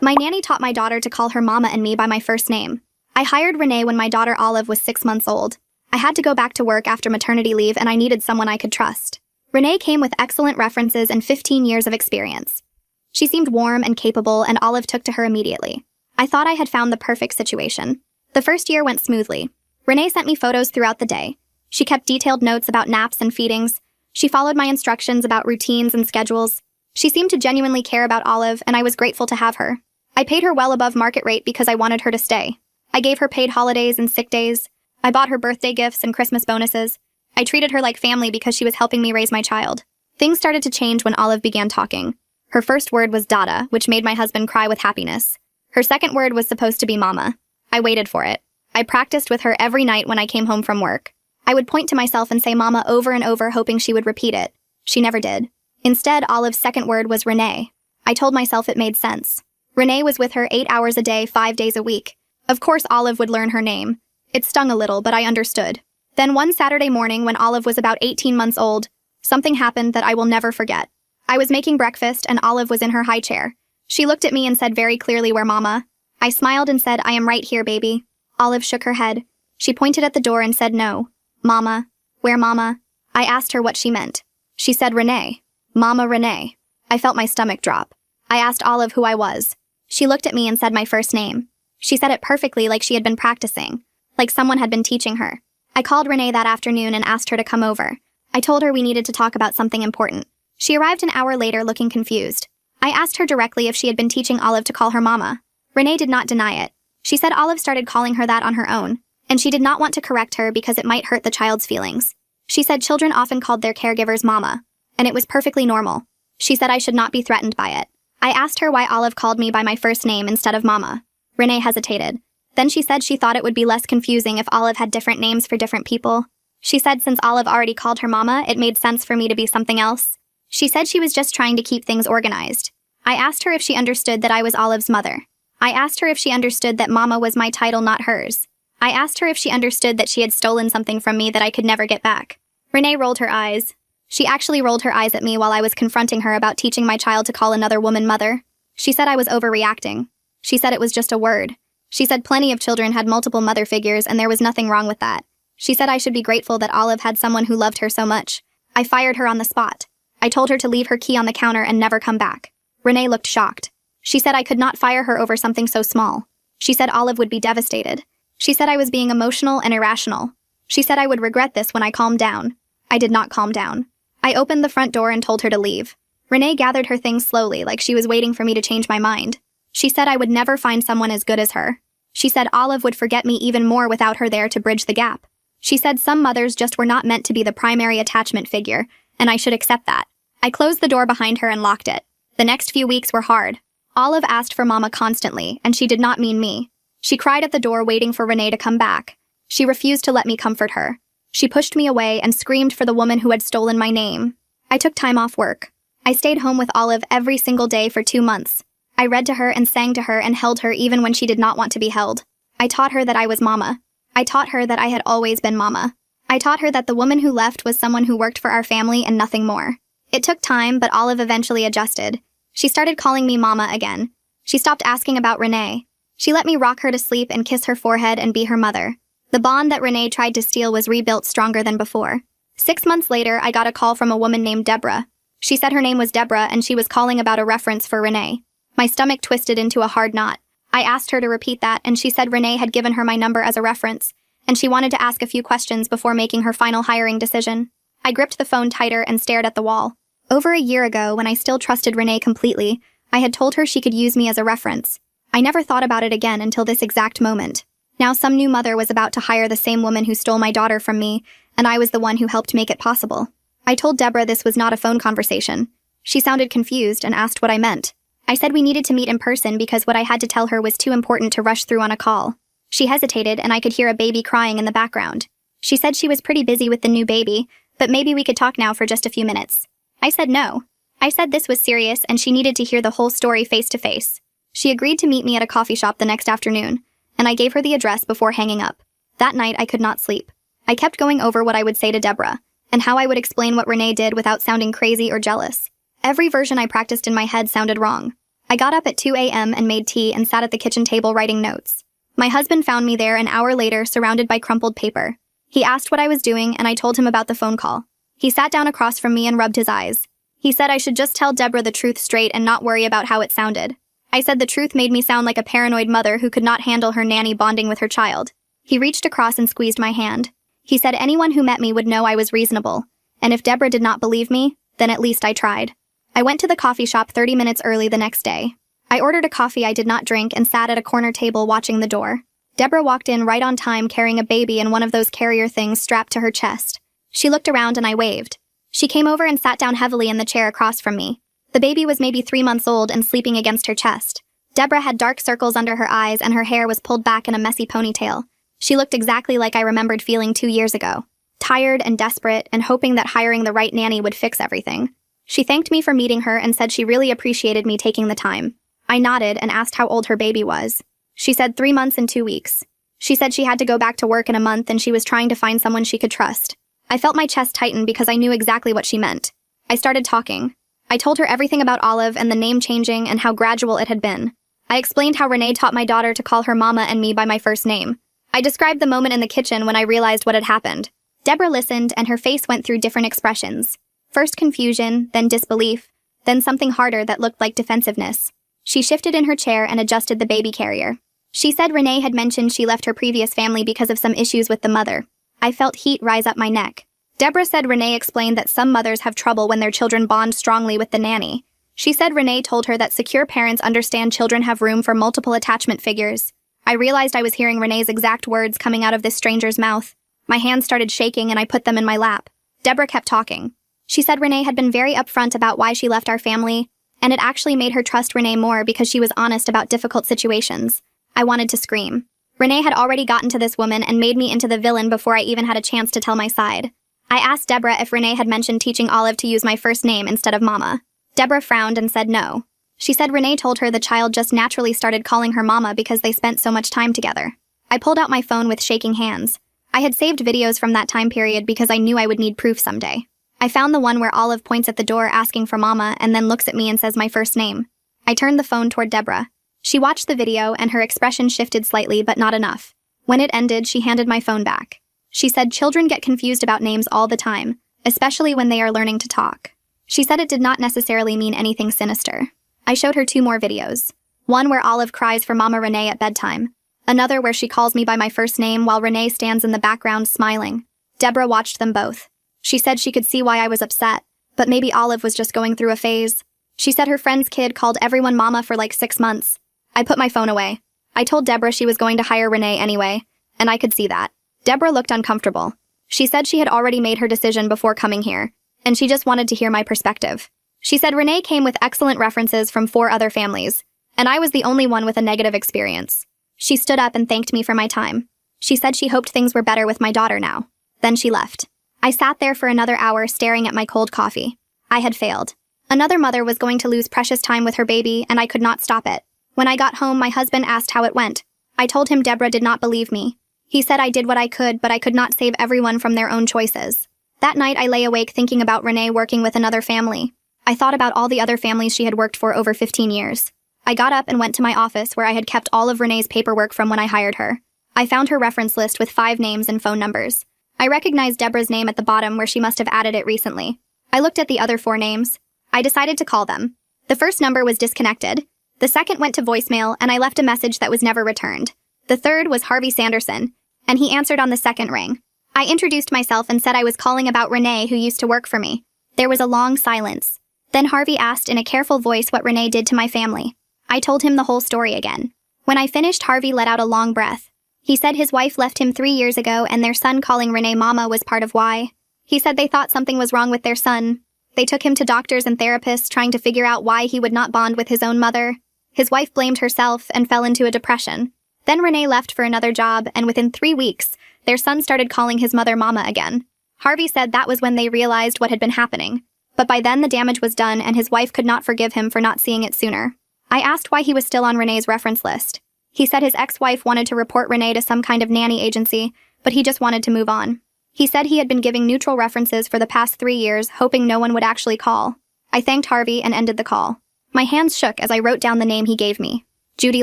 My nanny taught my daughter to call her mama and me by my first name. I hired Renee when my daughter Olive was 6 months old. I had to go back to work after maternity leave and I needed someone I could trust. Renee came with excellent references and 15 years of experience. She seemed warm and capable and Olive took to her immediately. I thought I had found the perfect situation. The first year went smoothly. Renee sent me photos throughout the day. She kept detailed notes about naps and feedings. She followed my instructions about routines and schedules. She seemed to genuinely care about Olive and I was grateful to have her. I paid her well above market rate because I wanted her to stay. I gave her paid holidays and sick days. I bought her birthday gifts and Christmas bonuses. I treated her like family because she was helping me raise my child. Things started to change when Olive began talking. Her first word was Dada, which made my husband cry with happiness. Her second word was supposed to be Mama. I waited for it. I practiced with her every night when I came home from work. I would point to myself and say Mama over and over, hoping she would repeat it. She never did. Instead, Olive's second word was Renee. I told myself it made sense. Renee was with her 8 hours a day, 5 days a week. Of course Olive would learn her name. It stung a little, but I understood. Then one Saturday morning when Olive was about 18 months old, something happened that I will never forget. I was making breakfast and Olive was in her high chair. She looked at me and said very clearly, "Where Mama?" I smiled and said, "I am right here, baby." Olive shook her head. She pointed at the door and said, "No. Mama. Where Mama?" I asked her what she meant. She said, "Renee. Mama Renee." I felt my stomach drop. I asked Olive who I was. She looked at me and said my first name. She said it perfectly, like she had been practicing, like someone had been teaching her. I called Renee that afternoon and asked her to come over. I told her we needed to talk about something important. She arrived an hour later looking confused. I asked her directly if she had been teaching Olive to call her Mama. Renee did not deny it. She said Olive started calling her that on her own, and she did not want to correct her because it might hurt the child's feelings. She said children often called their caregivers Mama, and it was perfectly normal. She said I should not be threatened by it. I asked her why Olive called me by my first name instead of Mama. Renee hesitated. Then she said she thought it would be less confusing if Olive had different names for different people. She said since Olive already called her Mama, it made sense for me to be something else. She said she was just trying to keep things organized. I asked her if she understood that I was Olive's mother. I asked her if she understood that Mama was my title, not hers. I asked her if she understood that she had stolen something from me that I could never get back. Renee rolled her eyes. She actually rolled her eyes at me while I was confronting her about teaching my child to call another woman mother. She said I was overreacting. She said it was just a word. She said plenty of children had multiple mother figures and there was nothing wrong with that. She said I should be grateful that Olive had someone who loved her so much. I fired her on the spot. I told her to leave her key on the counter and never come back. Renee looked shocked. She said I could not fire her over something so small. She said Olive would be devastated. She said I was being emotional and irrational. She said I would regret this when I calmed down. I did not calm down. I opened the front door and told her to leave. Renee gathered her things slowly, like she was waiting for me to change my mind. She said I would never find someone as good as her. She said Olive would forget me even more without her there to bridge the gap. She said some mothers just were not meant to be the primary attachment figure, and I should accept that. I closed the door behind her and locked it. The next few weeks were hard. Olive asked for Mama constantly, and she did not mean me. She cried at the door waiting for Renee to come back. She refused to let me comfort her. She pushed me away and screamed for the woman who had stolen my name. I took time off work. I stayed home with Olive every single day for 2 months. I read to her and sang to her and held her even when she did not want to be held. I taught her that I was Mama. I taught her that I had always been Mama. I taught her that the woman who left was someone who worked for our family and nothing more. It took time, but Olive eventually adjusted. She started calling me Mama again. She stopped asking about Renee. She let me rock her to sleep and kiss her forehead and be her mother. The bond that Renee tried to steal was rebuilt stronger than before. 6 months later, I got a call from a woman named Deborah. She said her name was Deborah and she was calling about a reference for Renee. My stomach twisted into a hard knot. I asked her to repeat that and she said Renee had given her my number as a reference, and she wanted to ask a few questions before making her final hiring decision. I gripped the phone tighter and stared at the wall. Over a year ago, when I still trusted Renee completely, I had told her she could use me as a reference. I never thought about it again until this exact moment. Now some new mother was about to hire the same woman who stole my daughter from me, and I was the one who helped make it possible. I told Deborah this was not a phone conversation. She sounded confused and asked what I meant. I said we needed to meet in person because what I had to tell her was too important to rush through on a call. She hesitated and I could hear a baby crying in the background. She said she was pretty busy with the new baby, but maybe we could talk now for just a few minutes. I said no. I said this was serious and she needed to hear the whole story face to face. She agreed to meet me at a coffee shop the next afternoon, and I gave her the address before hanging up. That night I could not sleep. I kept going over what I would say to Deborah, and how I would explain what Renee did without sounding crazy or jealous. Every version I practiced in my head sounded wrong. I got up at 2 a.m. and made tea and sat at the kitchen table writing notes. My husband found me there an hour later, surrounded by crumpled paper. He asked what I was doing, and I told him about the phone call. He sat down across from me and rubbed his eyes. He said I should just tell Deborah the truth straight and not worry about how it sounded. I said the truth made me sound like a paranoid mother who could not handle her nanny bonding with her child. He reached across and squeezed my hand. He said anyone who met me would know I was reasonable, and if Deborah did not believe me, then at least I tried. I went to the coffee shop 30 minutes early the next day. I ordered a coffee I did not drink and sat at a corner table watching the door. Deborah walked in right on time carrying a baby and one of those carrier things strapped to her chest. She looked around and I waved. She came over and sat down heavily in the chair across from me. The baby was maybe 3 months old and sleeping against her chest. Deborah had dark circles under her eyes and her hair was pulled back in a messy ponytail. She looked exactly like I remembered feeling 2 years ago. Tired and desperate and hoping that hiring the right nanny would fix everything. She thanked me for meeting her and said she really appreciated me taking the time. I nodded and asked how old her baby was. She said 3 months and 2 weeks. She said she had to go back to work in a month and she was trying to find someone she could trust. I felt my chest tighten because I knew exactly what she meant. I started talking. I told her everything about Olive and the name changing and how gradual it had been. I explained how Renee taught my daughter to call her mama and me by my first name. I described the moment in the kitchen when I realized what had happened. Deborah listened and her face went through different expressions. First confusion, then disbelief, then something harder that looked like defensiveness. She shifted in her chair and adjusted the baby carrier. She said Renee had mentioned she left her previous family because of some issues with the mother. I felt heat rise up my neck. Deborah said Renee explained that some mothers have trouble when their children bond strongly with the nanny. She said Renee told her that secure parents understand children have room for multiple attachment figures. I realized I was hearing Renee's exact words coming out of this stranger's mouth. My hands started shaking and I put them in my lap. Deborah kept talking. She said Renee had been very upfront about why she left our family, and it actually made her trust Renee more because she was honest about difficult situations. I wanted to scream. Renee had already gotten to this woman and made me into the villain before I even had a chance to tell my side. I asked Deborah if Renee had mentioned teaching Olive to use my first name instead of Mama. Deborah frowned and said no. She said Renee told her the child just naturally started calling her Mama because they spent so much time together. I pulled out my phone with shaking hands. I had saved videos from that time period because I knew I would need proof someday. I found the one where Olive points at the door asking for Mama and then looks at me and says my first name. I turned the phone toward Deborah. She watched the video and her expression shifted slightly but not enough. When it ended, she handed my phone back. She said children get confused about names all the time, especially when they are learning to talk. She said it did not necessarily mean anything sinister. I showed her 2 more videos. One where Olive cries for Mama Renee at bedtime. Another where she calls me by my first name while Renee stands in the background smiling. Deborah watched them both. She said she could see why I was upset, but maybe Olive was just going through a phase. She said her friend's kid called everyone Mama for like 6 months. I put my phone away. I told Deborah she was going to hire Renee anyway, and I could see that. Deborah looked uncomfortable. She said she had already made her decision before coming here, and she just wanted to hear my perspective. She said Renee came with excellent references from 4 other families, and I was the only one with a negative experience. She stood up and thanked me for my time. She said she hoped things were better with my daughter now. Then she left. I sat there for another hour staring at my cold coffee. I had failed. Another mother was going to lose precious time with her baby, and I could not stop it. When I got home, my husband asked how it went. I told him Deborah did not believe me. He said I did what I could, but I could not save everyone from their own choices. That night, I lay awake thinking about Renee working with another family. I thought about all the other families she had worked for over 15 years. I got up and went to my office where I had kept all of Renee's paperwork from when I hired her. I found her reference list with 5 names and phone numbers. I recognized Deborah's name at the bottom where she must have added it recently. I looked at the other 4 names. I decided to call them. The first number was disconnected. The second went to voicemail, and I left a message that was never returned. The third was Harvey Sanderson, and he answered on the second ring. I introduced myself and said I was calling about Renee, who used to work for me. There was a long silence. Then Harvey asked in a careful voice what Renee did to my family. I told him the whole story again. When I finished, Harvey let out a long breath. He said his wife left him 3 years ago and their son calling Renee Mama was part of why. He said they thought something was wrong with their son. They took him to doctors and therapists trying to figure out why he would not bond with his own mother. His wife blamed herself and fell into a depression. Then Renee left for another job, and within 3 weeks, their son started calling his mother Mama again. Harvey said that was when they realized what had been happening. But by then the damage was done and his wife could not forgive him for not seeing it sooner. I asked why he was still on Renee's reference list. He said his ex-wife wanted to report Renee to some kind of nanny agency, but he just wanted to move on. He said he had been giving neutral references for the past 3 years, hoping no one would actually call. I thanked Harvey and ended the call. My hands shook as I wrote down the name he gave me. Judy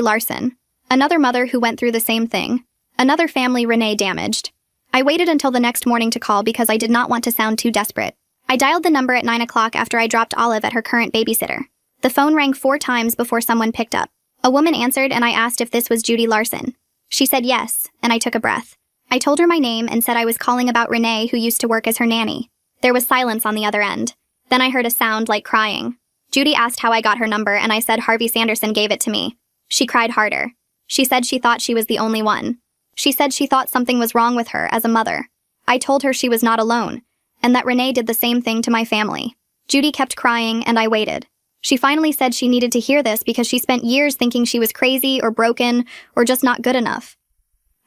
Larson. Another mother who went through the same thing. Another family Renee damaged. I waited until the next morning to call because I did not want to sound too desperate. I dialed the number at 9 o'clock after I dropped Olive at her current babysitter. The phone rang 4 times before someone picked up. A woman answered and I asked if this was Judy Larson. She said yes, and I took a breath. I told her my name and said I was calling about Renee, who used to work as her nanny. There was silence on the other end. Then I heard a sound like crying. Judy asked how I got her number and I said Harvey Sanderson gave it to me. She cried harder. She said she thought she was the only one. She said she thought something was wrong with her as a mother. I told her she was not alone, and that Renee did the same thing to my family. Judy kept crying and I waited. She finally said she needed to hear this because she spent years thinking she was crazy or broken or just not good enough.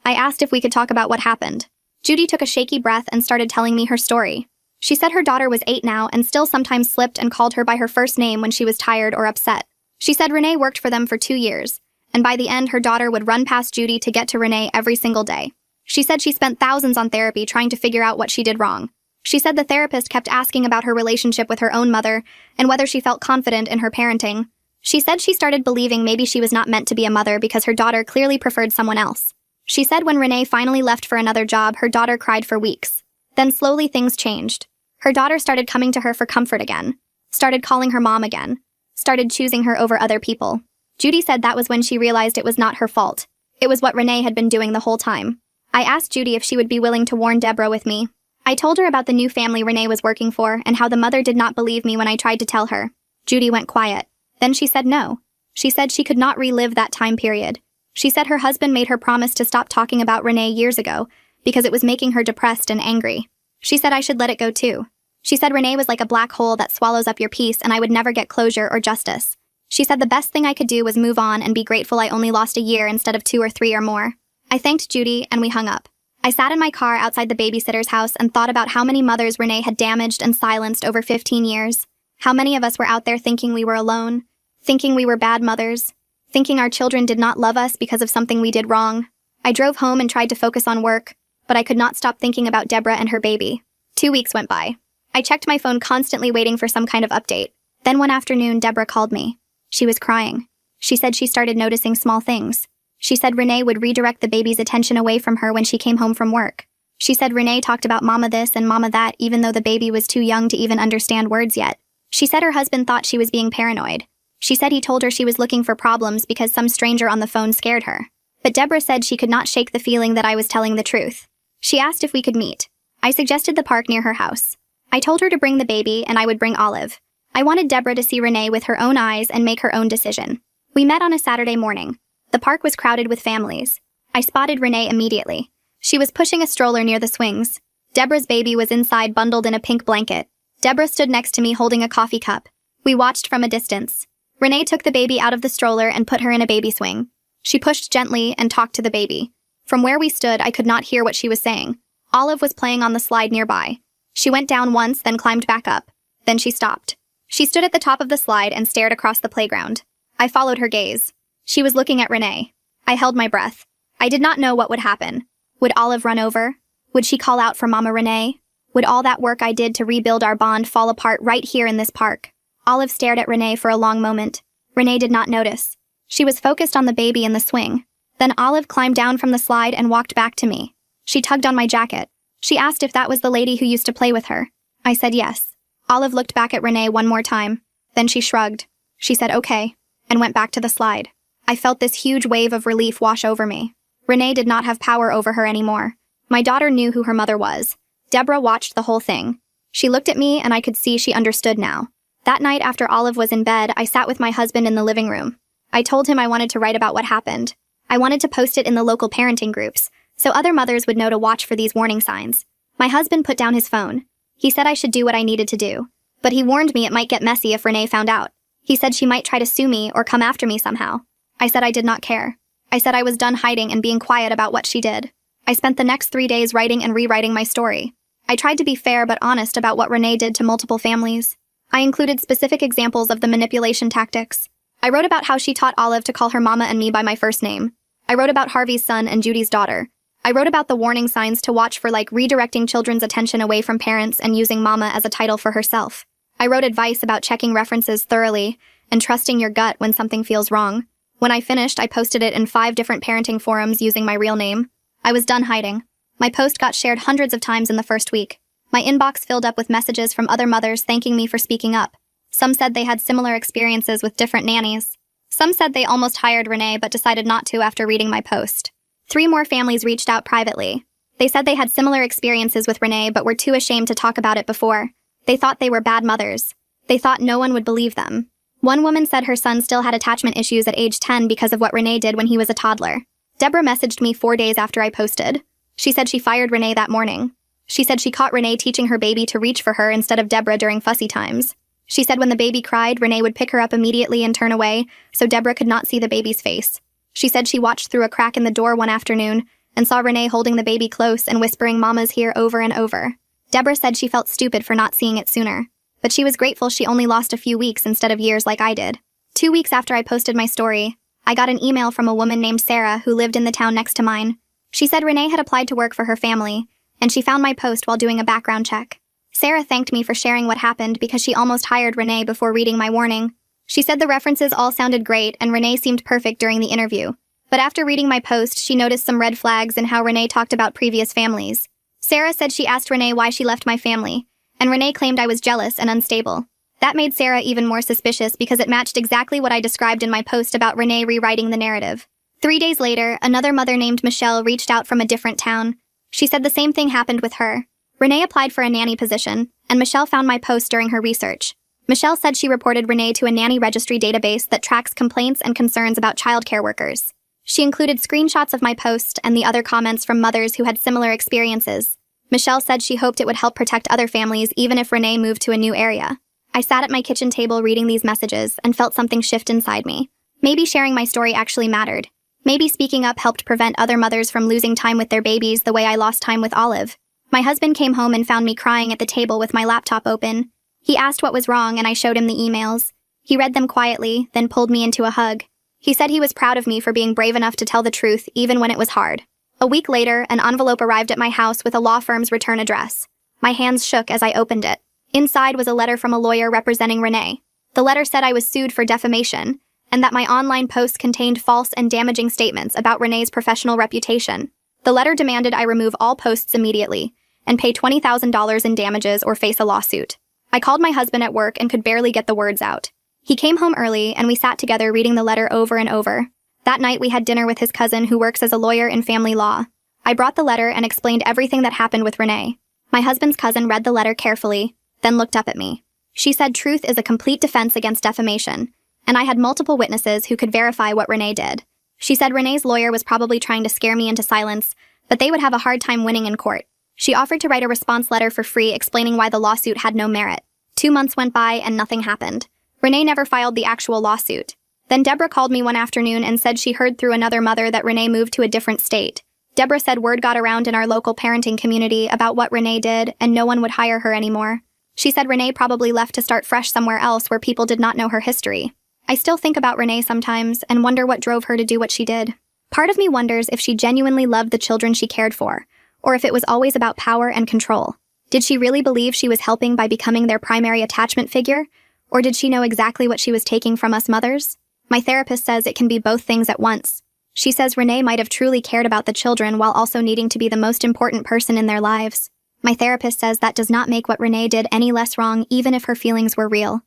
I asked if we could talk about what happened. Judy took a shaky breath and started telling me her story. She said her daughter was 8 now and still sometimes slipped and called her by her first name when she was tired or upset. She said Renee worked for them for 2 years, and by the end her daughter would run past Judy to get to Renee every single day. She said she spent thousands on therapy trying to figure out what she did wrong. She said the therapist kept asking about her relationship with her own mother and whether she felt confident in her parenting. She said she started believing maybe she was not meant to be a mother because her daughter clearly preferred someone else. She said when Renee finally left for another job, her daughter cried for weeks. Then slowly things changed. Her daughter started coming to her for comfort again, started calling her mom again, started choosing her over other people. Judy said that was when she realized it was not her fault. It was what Renee had been doing the whole time. I asked Judy if she would be willing to warn Deborah with me. I told her about the new family Renee was working for and how the mother did not believe me when I tried to tell her. Judy went quiet. Then she said no. She said she could not relive that time period. She said her husband made her promise to stop talking about Renee years ago because it was making her depressed and angry. She said I should let it go too. She said Renee was like a black hole that swallows up your peace and I would never get closure or justice. She said the best thing I could do was move on and be grateful I only lost a year instead of 2 or 3 or more. I thanked Judy and we hung up. I sat in my car outside the babysitter's house and thought about how many mothers Renee had damaged and silenced over 15 years. How many of us were out there thinking we were alone, thinking we were bad mothers, thinking our children did not love us because of something we did wrong. I drove home and tried to focus on work, but I could not stop thinking about Deborah and her baby. 2 weeks went by. I checked my phone constantly waiting for some kind of update. Then one afternoon, Deborah called me. She was crying. She said she started noticing small things. She said Renee would redirect the baby's attention away from her when she came home from work. She said Renee talked about mama this and mama that even though the baby was too young to even understand words yet. She said her husband thought she was being paranoid. She said he told her she was looking for problems because some stranger on the phone scared her. But Deborah said she could not shake the feeling that I was telling the truth. She asked if we could meet. I suggested the park near her house. I told her to bring the baby and I would bring Olive. I wanted Deborah to see Renee with her own eyes and make her own decision. We met on a Saturday morning. The park was crowded with families. I spotted Renee immediately. She was pushing a stroller near the swings. Deborah's baby was inside bundled in a pink blanket. Deborah stood next to me holding a coffee cup. We watched from a distance. Renee took the baby out of the stroller and put her in a baby swing. She pushed gently and talked to the baby. From where we stood, I could not hear what she was saying. Olive was playing on the slide nearby. She went down once, then climbed back up. Then she stopped. She stood at the top of the slide and stared across the playground. I followed her gaze. She was looking at Renee. I held my breath. I did not know what would happen. Would Olive run over? Would she call out for Mama Renee? Would all that work I did to rebuild our bond fall apart right here in this park? Olive stared at Renee for a long moment. Renee did not notice. She was focused on the baby in the swing. Then Olive climbed down from the slide and walked back to me. She tugged on my jacket. She asked if that was the lady who used to play with her. I said yes. Olive looked back at Renee one more time. Then she shrugged. She said okay, and went back to the slide. I felt this huge wave of relief wash over me. Renee did not have power over her anymore. My daughter knew who her mother was. Deborah watched the whole thing. She looked at me and I could see she understood now. That night after Olive was in bed, I sat with my husband in the living room. I told him I wanted to write about what happened. I wanted to post it in the local parenting groups, so other mothers would know to watch for these warning signs. My husband put down his phone. He said I should do what I needed to do. But he warned me it might get messy if Renee found out. He said she might try to sue me or come after me somehow. I said I did not care. I said I was done hiding and being quiet about what she did. I spent the next 3 days writing and rewriting my story. I tried to be fair but honest about what Renee did to multiple families. I included specific examples of the manipulation tactics. I wrote about how she taught Olive to call her mama and me by my first name. I wrote about Harvey's son and Judy's daughter. I wrote about the warning signs to watch for, like redirecting children's attention away from parents and using mama as a title for herself. I wrote advice about checking references thoroughly and trusting your gut when something feels wrong. When I finished, I posted it in 5 different parenting forums using my real name. I was done hiding. My post got shared hundreds of times in the first week. My inbox filled up with messages from other mothers thanking me for speaking up. Some said they had similar experiences with different nannies. Some said they almost hired Renee but decided not to after reading my post. 3 more families reached out privately. They said they had similar experiences with Renee but were too ashamed to talk about it before. They thought they were bad mothers. They thought no one would believe them. One woman said her son still had attachment issues at age 10 because of what Renee did when he was a toddler. Deborah messaged me 4 days after I posted. She said she fired Renee that morning. She said she caught Renee teaching her baby to reach for her instead of Deborah during fussy times. She said when the baby cried, Renee would pick her up immediately and turn away, so Deborah could not see the baby's face. She said she watched through a crack in the door one afternoon and saw Renee holding the baby close and whispering "Mama's here" over and over. Deborah said she felt stupid for not seeing it sooner, but she was grateful she only lost a few weeks instead of years like I did. 2 weeks after I posted my story, I got an email from a woman named Sarah who lived in the town next to mine. She said Renee had applied to work for her family, and she found my post while doing a background check. Sarah thanked me for sharing what happened because she almost hired Renee before reading my warning. She said the references all sounded great and Renee seemed perfect during the interview. But after reading my post, she noticed some red flags in how Renee talked about previous families. Sarah said she asked Renee why she left my family, and Renee claimed I was jealous and unstable. That made Sarah even more suspicious because it matched exactly what I described in my post about Renee rewriting the narrative. 3 days later, another mother named Michelle reached out from a different town. She said the same thing happened with her. Renee applied for a nanny position, and Michelle found my post during her research. Michelle said she reported Renee to a nanny registry database that tracks complaints and concerns about childcare workers. She included screenshots of my post and the other comments from mothers who had similar experiences. Michelle said she hoped it would help protect other families even if Renee moved to a new area. I sat at my kitchen table reading these messages and felt something shift inside me. Maybe sharing my story actually mattered. Maybe speaking up helped prevent other mothers from losing time with their babies the way I lost time with Olive. My husband came home and found me crying at the table with my laptop open. He asked what was wrong and I showed him the emails. He read them quietly, then pulled me into a hug. He said he was proud of me for being brave enough to tell the truth even when it was hard. A week later, an envelope arrived at my house with a law firm's return address. My hands shook as I opened it. Inside was a letter from a lawyer representing Renee. The letter said I was sued for defamation, and that my online posts contained false and damaging statements about Renee's professional reputation. The letter demanded I remove all posts immediately, and pay $20,000 in damages or face a lawsuit. I called my husband at work and could barely get the words out. He came home early, and we sat together reading the letter over and over. That night, we had dinner with his cousin who works as a lawyer in family law. I brought the letter and explained everything that happened with Renee. My husband's cousin read the letter carefully, then looked up at me. She said truth is a complete defense against defamation, and I had multiple witnesses who could verify what Renee did. She said Renee's lawyer was probably trying to scare me into silence, but they would have a hard time winning in court. She offered to write a response letter for free explaining why the lawsuit had no merit. 2 months went by and nothing happened. Renee never filed the actual lawsuit. Then Deborah called me one afternoon and said she heard through another mother that Renee moved to a different state. Deborah said word got around in our local parenting community about what Renee did and no one would hire her anymore. She said Renee probably left to start fresh somewhere else where people did not know her history. I still think about Renee sometimes and wonder what drove her to do what she did. Part of me wonders if she genuinely loved the children she cared for, or if it was always about power and control. Did she really believe she was helping by becoming their primary attachment figure? Or did she know exactly what she was taking from us mothers? My therapist says it can be both things at once. She says Renee might have truly cared about the children while also needing to be the most important person in their lives. My therapist says that does not make what Renee did any less wrong even if her feelings were real.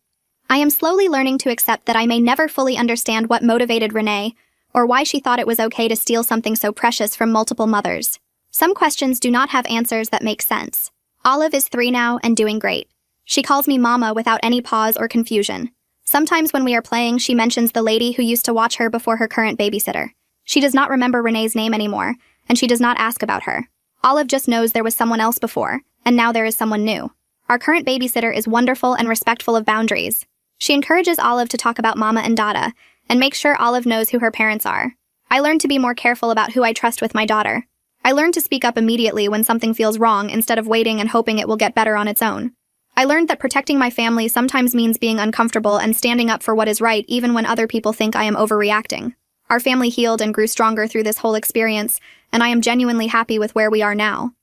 I am slowly learning to accept that I may never fully understand what motivated Renee, or why she thought it was okay to steal something so precious from multiple mothers. Some questions do not have answers that make sense. Olive is 3 now and doing great. She calls me Mama without any pause or confusion. Sometimes when we are playing, she mentions the lady who used to watch her before her current babysitter. She does not remember Renee's name anymore, and she does not ask about her. Olive just knows there was someone else before, and now there is someone new. Our current babysitter is wonderful and respectful of boundaries. She encourages Olive to talk about Mama and Dada, and makes sure Olive knows who her parents are. I learned to be more careful about who I trust with my daughter. I learned to speak up immediately when something feels wrong instead of waiting and hoping it will get better on its own. I learned that protecting my family sometimes means being uncomfortable and standing up for what is right even when other people think I am overreacting. Our family healed and grew stronger through this whole experience, and I am genuinely happy with where we are now.